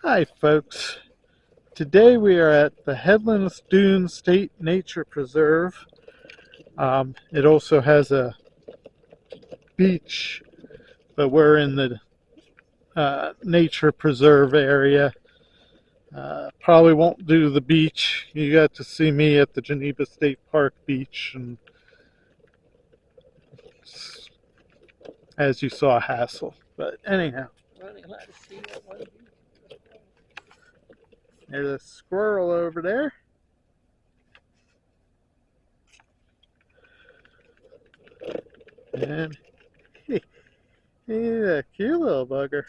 Hi folks, today we are at the Headlands State Nature Preserve. It also has a beach, but we're in the nature preserve area. Probably won't do the beach. You got to see me at the Geneva State Park beach, and as you saw, hassle. But anyhow, there's a squirrel over there. And he's a cute little bugger.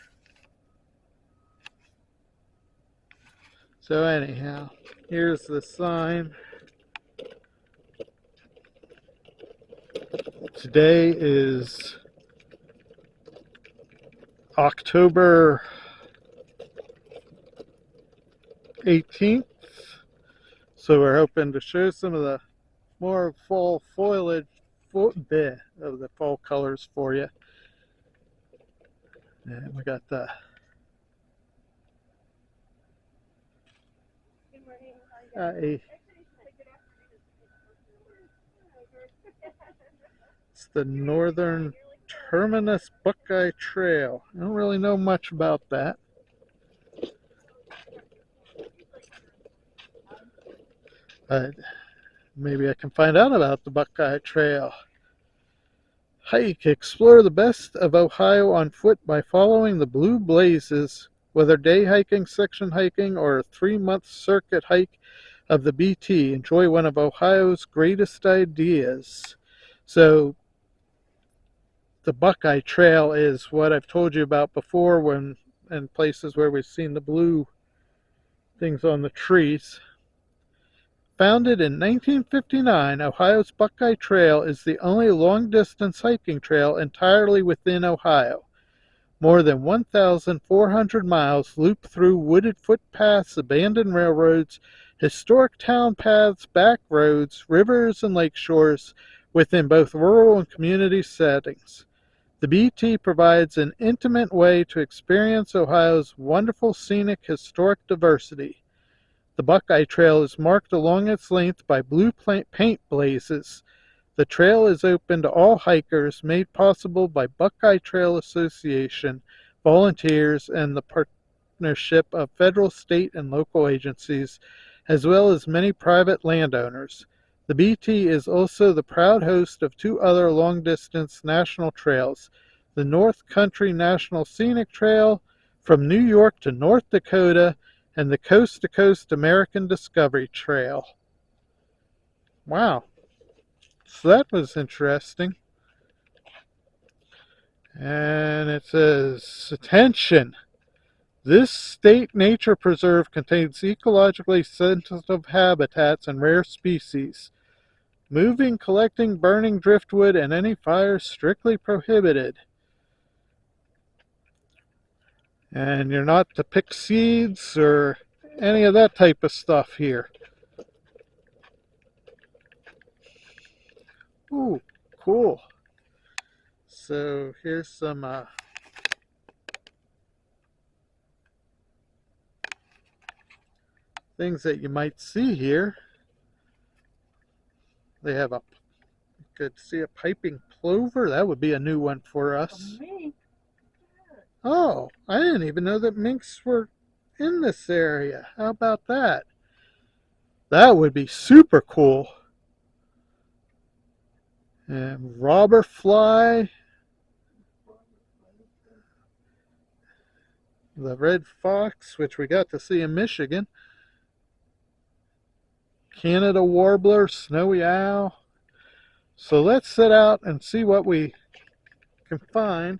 So anyhow, here's the sign. Today is October 18th, so we're hoping to show some of the more fall foliage of the fall colors for you. And we got the it's the Northern Terminus Buckeye Trail. I don't really know much about that. But maybe I can find out about the Buckeye Trail. Hike, explore the best of Ohio on foot by following the Blue Blazes, whether day hiking, section hiking, or a 3-month circuit hike of the BT. Enjoy one of Ohio's greatest ideas. So the Buckeye Trail is what I've told you about before when in places where we've seen the blue things on the trees. Founded in 1959, Ohio's Buckeye Trail is the only long-distance hiking trail entirely within Ohio. More than 1,400 miles loop through wooded footpaths, abandoned railroads, historic town paths, back roads, rivers, and lake shores within both rural and community settings. The BT provides an intimate way to experience Ohio's wonderful scenic historic diversity. The Buckeye Trail is marked along its length by blue paint blazes. The trail is open to all hikers, made possible by Buckeye Trail Association, volunteers, and the partnership of federal, state, and local agencies, as well as many private landowners. The BT is also the proud host of 2 other long-distance national trails, the North Country National Scenic Trail from New York to North Dakota, and the Coast to Coast American Discovery Trail. Wow, so that was interesting. And it says, attention, this state nature preserve contains ecologically sensitive habitats and rare species. Moving, collecting, burning driftwood and any fires strictly prohibited. And you're not to pick seeds or any of that type of stuff here. Ooh, cool. So here's some things that you might see here. They have a, you could see a piping plover. That would be a new one for us. Oh, I didn't even know that minks were in this area. How about that? That would be super cool. And robber fly, the red fox, which we got to see in Michigan, Canada warbler, snowy owl. So let's set out and see what we can find.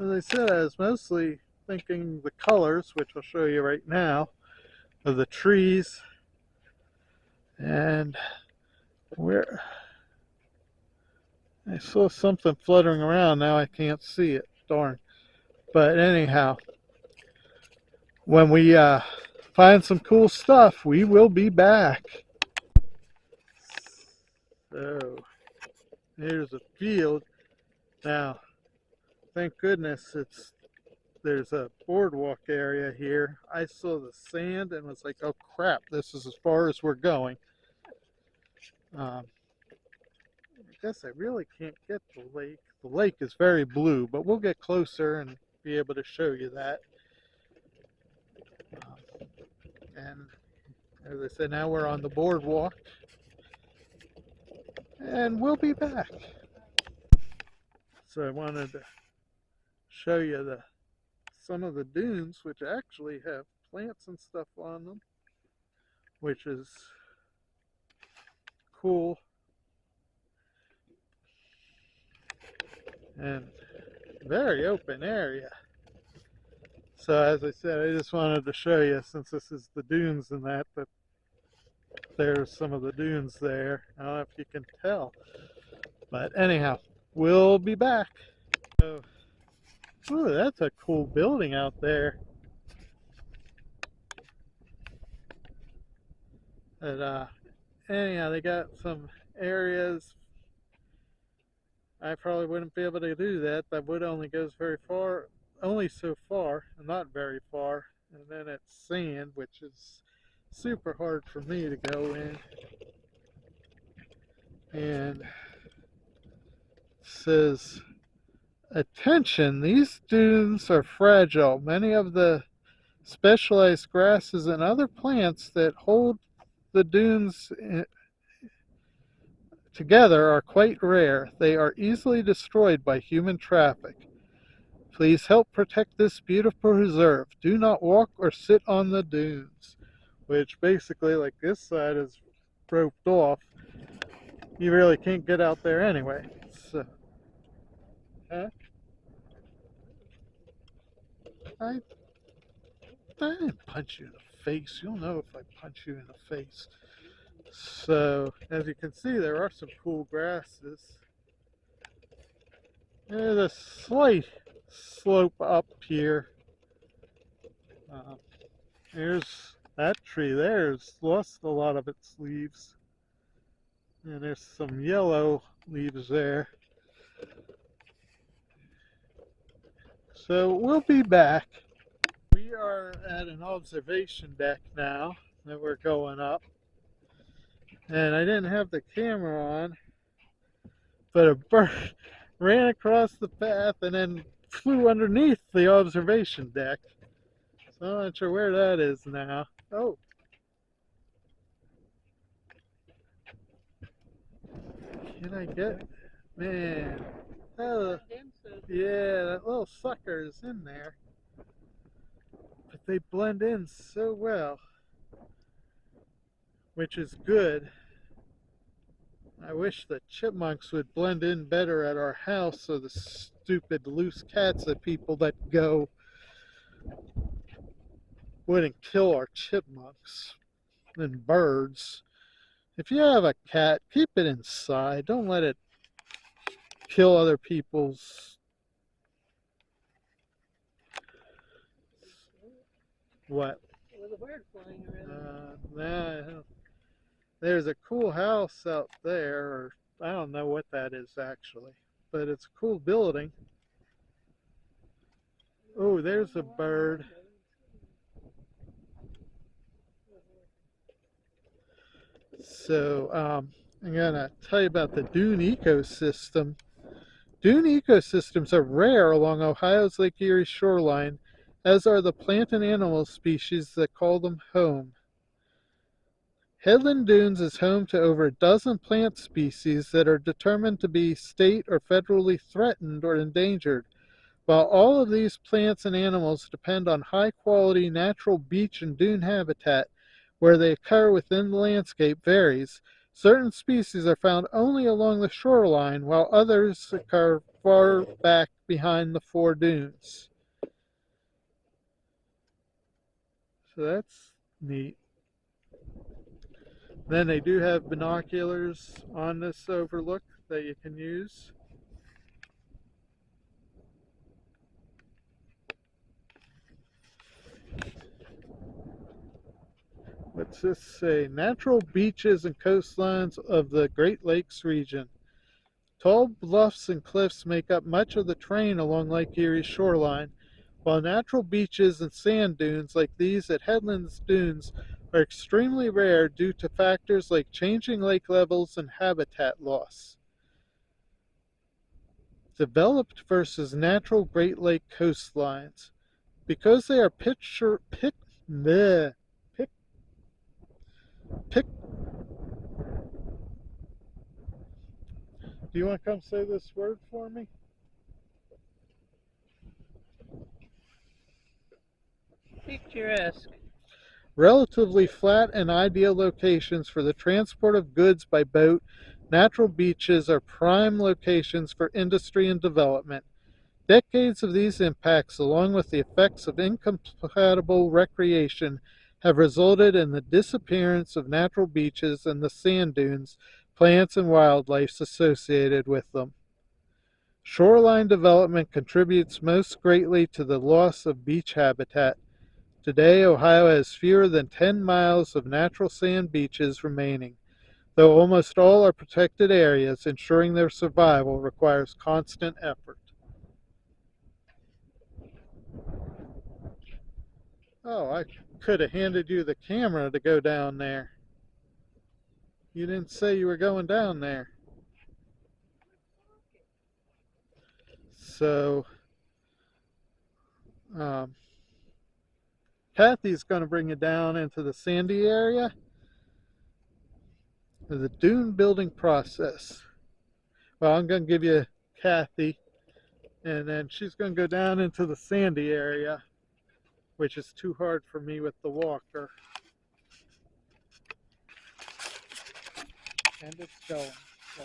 As I said, I was mostly thinking the colors, which I'll show you right now, of the trees. And where I saw something fluttering around, now I can't see it. Darn. But anyhow, when we find some cool stuff, we will be back. So here's a field. Now, thank goodness it's there's a boardwalk area here. I saw the sand and was like, oh crap, this is as far as we're going. I guess I really can't get the lake. The lake is very blue, but we'll get closer and be able to show you that. And as I said, now we're on the boardwalk, and we'll be back. So I wanted to show you some of the dunes, which actually have plants and stuff on them, which is cool. And very open area. So as I said, I just wanted to show you, since this is the dunes and that there's some of the dunes there. I don't know if you can tell. But anyhow, we'll be back. So, ooh, that's a cool building out there. But anyhow, they got some areas. I probably wouldn't be able to do that. That wood only goes very far, only so far, not very far. And then it's sand, which is super hard for me to go in. And it says, attention, these dunes are fragile. Many of the specialized grasses and other plants that hold the dunes together are quite rare. They are easily destroyed by human traffic. Please help protect this beautiful reserve. Do not walk or sit on the dunes. Which basically, like this side is roped off. You really can't get out there anyway. So, huh? I didn't punch you in the face. You'll know if I punch you in the face. So, as you can see, there are some cool grasses. There's a slight slope up here. There's that tree there's lost a lot of its leaves. And there's some yellow leaves there. So we'll be back. We are at an observation deck now that we're going up. And I didn't have the camera on, but a bird ran across the path and then flew underneath the observation deck. So I'm not sure where that is now. Oh. Can I get? Man. Oh, yeah, that little sucker is in there. But they blend in so well, which is good. I wish the chipmunks would blend in better at our house so the stupid loose cats of people that go wouldn't kill our chipmunks and birds. If you have a cat, keep it inside. Don't let it kill other people's. What? With a bird flying around. Nah, there's a cool house out there, or I don't know what that is actually, but it's a cool building. Oh, there's a bird. So I'm going to tell you about the dune ecosystem. Dune ecosystems are rare along Ohio's Lake Erie shoreline, as are the plant and animal species that call them home. Headland Dunes is home to over a dozen plant species that are determined to be state or federally threatened or endangered. While all of these plants and animals depend on high-quality natural beach and dune habitat, where they occur within the landscape varies. Certain species are found only along the shoreline, while others occur far back behind the four dunes. So that's neat. Then they do have binoculars on this overlook that you can use. What's this say? Natural beaches and coastlines of the Great Lakes region. Tall bluffs and cliffs make up much of the terrain along Lake Erie's shoreline. While natural beaches and sand dunes like these at Headlands Dunes are extremely rare due to factors like changing lake levels and habitat loss. Developed versus natural Great Lake coastlines. Because they are bleh, pic, pic, do you want to come say this word for me? Picturesque. Relatively flat and ideal locations for the transport of goods by boat, natural beaches are prime locations for industry and development. Decades of these impacts, along with the effects of incompatible recreation, have resulted in the disappearance of natural beaches and the sand dunes, plants, and wildlife associated with them. Shoreline development contributes most greatly to the loss of beach habitat. Today, Ohio has fewer than 10 miles of natural sand beaches remaining, though almost all are protected areas. Ensuring their survival requires constant effort. Oh, I could have handed you the camera to go down there. You didn't say you were going down there. So, um, Kathy's going to bring you down into the sandy area of the dune building process. Well, I'm going to give you Kathy, and then she's going to go down into the sandy area, which is too hard for me with the walker. And it's going. So.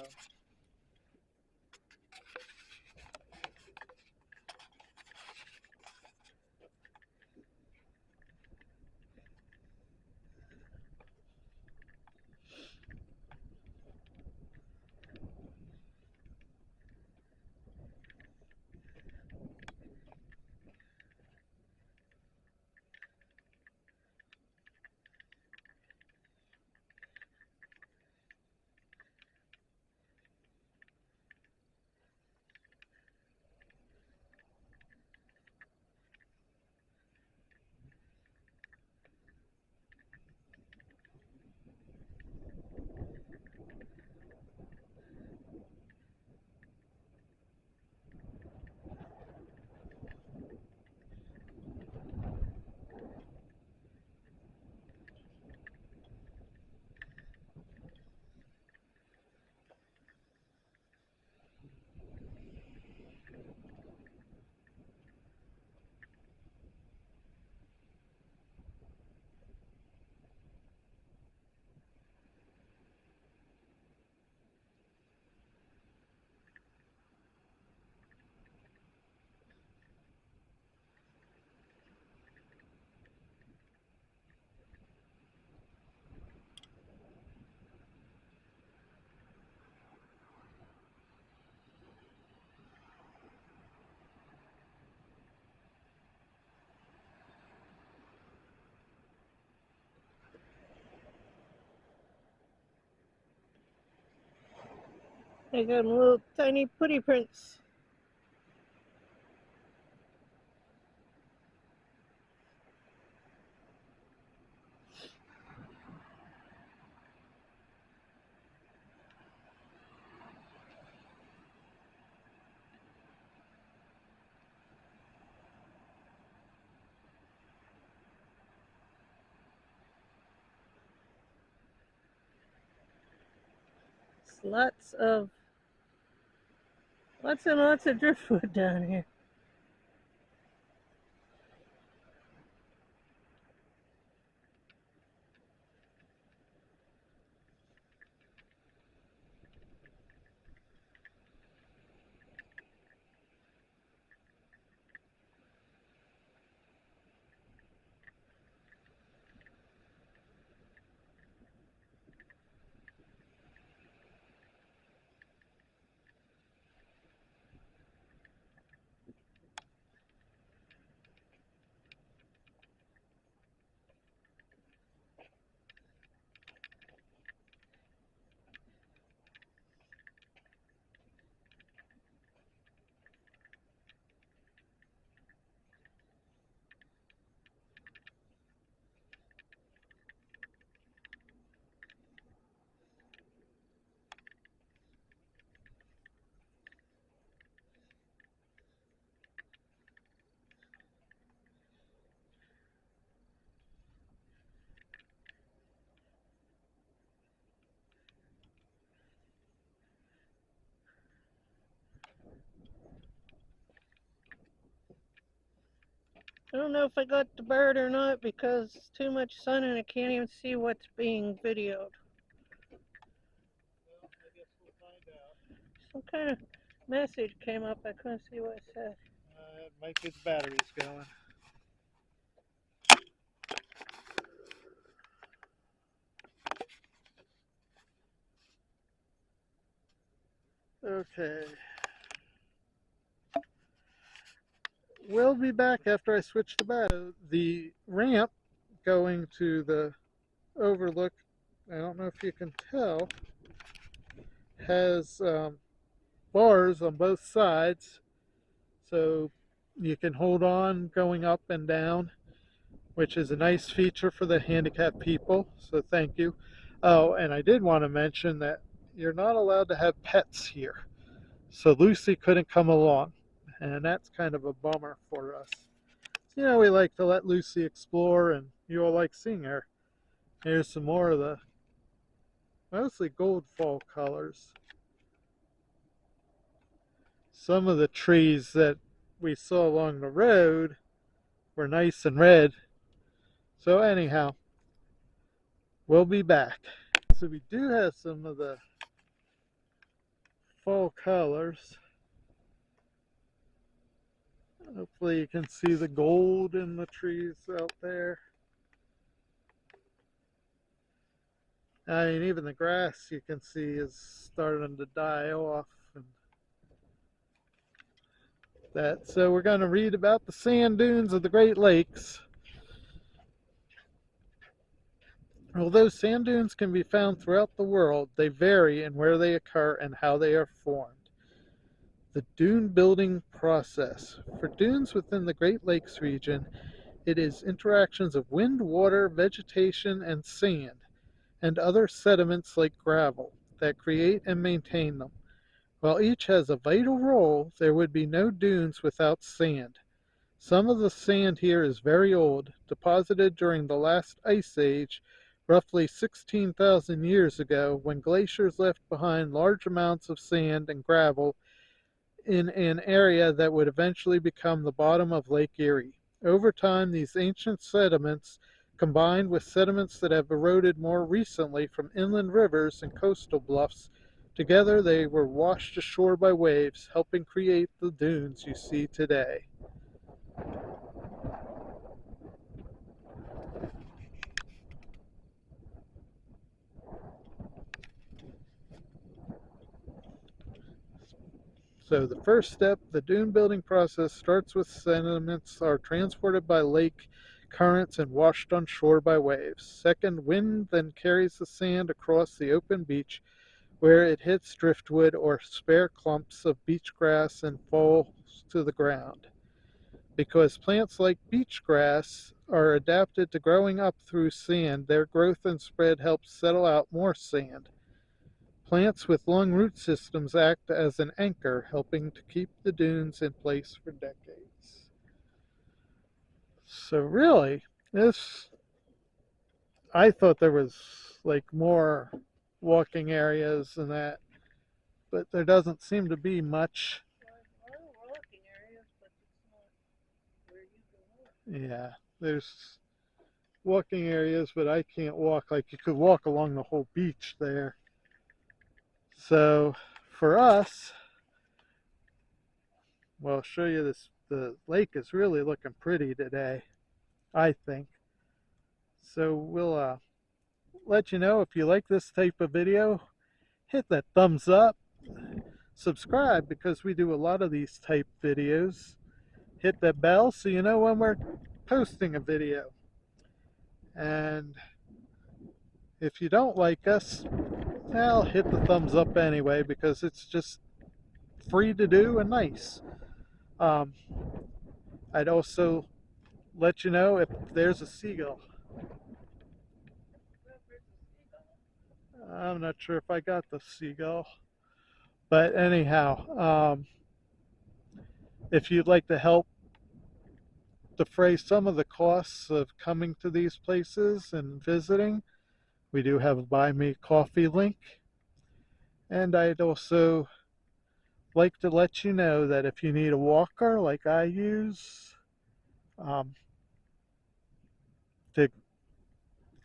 They got little tiny putty prints. Lots and lots of driftwood down here. I don't know if I got the bird or not because it's too much sun and I can't even see what's being videoed. Well, I guess we'll find out. Some kind of message came up. I couldn't see what it said. It might be the batteries going. Okay. We'll be back after I switch the battery. The ramp going to the overlook, I don't know if you can tell, has bars on both sides. So you can hold on going up and down, which is a nice feature for the handicapped people. So thank you. Oh, and I did want to mention that you're not allowed to have pets here. So Lucy couldn't come along. And that's kind of a bummer for us. You know, we like to let Lucy explore, and you all like seeing her. Here's some more of the mostly gold fall colors. Some of the trees that we saw along the road were nice and red. So anyhow, we'll be back. So we do have some of the fall colors. Hopefully you can see the gold in the trees out there. I mean, even the grass you can see is starting to die off. And that. So we're going to read about the sand dunes of the Great Lakes. Although sand dunes can be found throughout the world, they vary in where they occur and how they are formed. The dune building process. For dunes within the Great Lakes region, it is interactions of wind, water, vegetation, and sand, and other sediments like gravel, that create and maintain them. While each has a vital role, there would be no dunes without sand. Some of the sand here is very old, deposited during the last ice age, roughly 16,000 years ago, when glaciers left behind large amounts of sand and gravel in an area that would eventually become the bottom of Lake Erie. Over time, these ancient sediments, combined with sediments that have eroded more recently from inland rivers and coastal bluffs, together they were washed ashore by waves, helping create the dunes you see today. So the first step, the dune building process, starts with sediments are transported by lake currents and washed on shore by waves. Second, wind then carries the sand across the open beach where it hits driftwood or spare clumps of beach grass and falls to the ground. Because plants like beach grass are adapted to growing up through sand, their growth and spread helps settle out more sand. Plants with long root systems act as an anchor, helping to keep the dunes in place for decades. So really, this I thought there was like more walking areas and that, but there doesn't seem to be much. Yeah, there's walking areas, but I can't walk. Like you could walk along the whole beach there. So for us, well, I'll show you this. The lake is really looking pretty today, I think. So we'll let you know if you like this type of video. Hit that thumbs up. Subscribe because we do a lot of these type videos. Hit that bell so you know when we're posting a video. And if you don't like us, well, hit the thumbs up anyway because it's just free to do and nice. Um, I'd also let you know if there's a seagull. I'm not sure if I got the seagull. But anyhow, if you'd like to help defray some of the costs of coming to these places and visiting, we do have a Buy Me Coffee link. And I'd also like to let you know that if you need a walker like I use,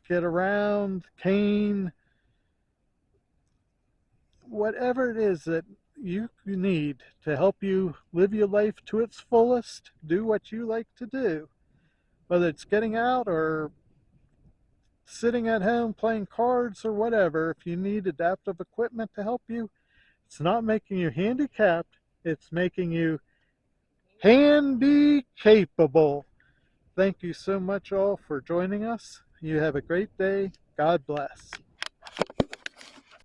get around, cane, whatever it is that you need to help you live your life to its fullest, do what you like to do, whether it's getting out or sitting at home playing cards or whatever. If you need adaptive equipment to help you, it's not making you handicapped, it's making you handy capable. Thank you so much all for joining us. You have a great day. God bless.